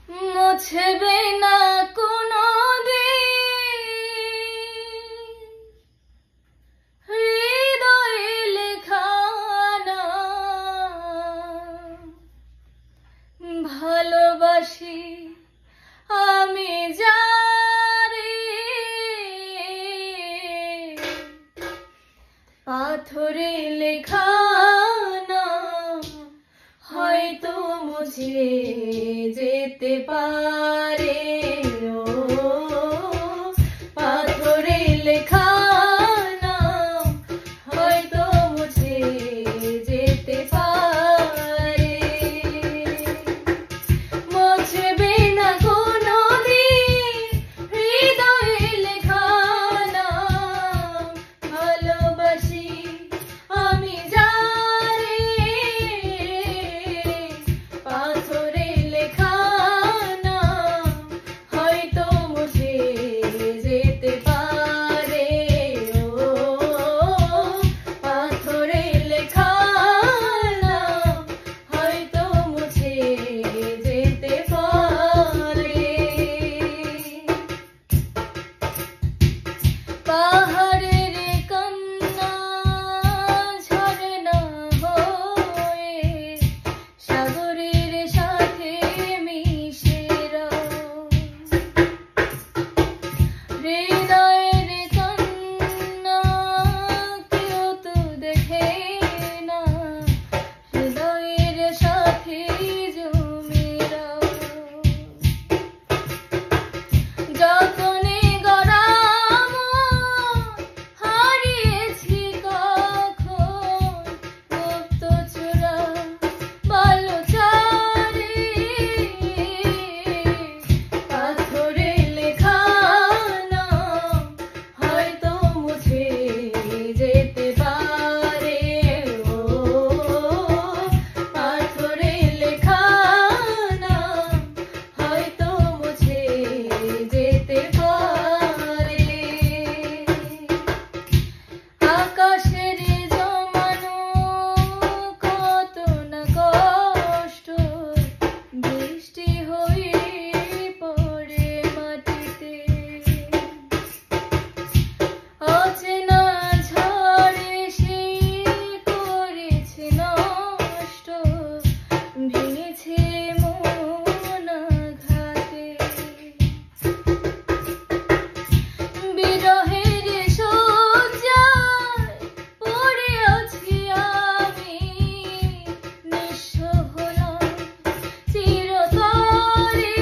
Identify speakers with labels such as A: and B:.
A: মুছবে না কোনো হৃদয়ে লেখা নাম। ভালোবাসি আমি যারে, পাথরে লেখা নাম হয়তো মুছে যেতে পারে। ও পাথরে লেখা নাম হয়তো মুছে যেতে পারে। মুছবে না কোনোদিন হৃদয়ে লেখা নাম। ভালোবাসি আমি যারে, পাথরে লেখা নাম হয়তো মুছে যেতে পারে। ও পাথরে লেখা নাম হয়তো মুছে যেতে পারে। পাহাড়ের কান্না ঝরনা হয়ে সাগরের সাথে মিশে হৃদয়ের কান্না কেউ তো দেখে না, হৃদয়ের সাথে জমে যতনে গড়াম হারিয়েছি কখন গুপ্ত চূড়া বালুচারে। পাথরে লেখা নাম হয়তো মুছে যেতে পারে। ও পাথরে লেখা নাম হয়তো মুছে যেতে পারে। আকাশের জমানো কত না কষ্ট বৃষ্টি হয়ে পড়ে মাটিতে। অচেনা ঝড়ে সে করেছে নষ্ট, ভেঙেছে মন আঘাতে। বিরহের শয্যায় পড়ে আছি আমি, নিঃস্ব হলাম চিরতরে।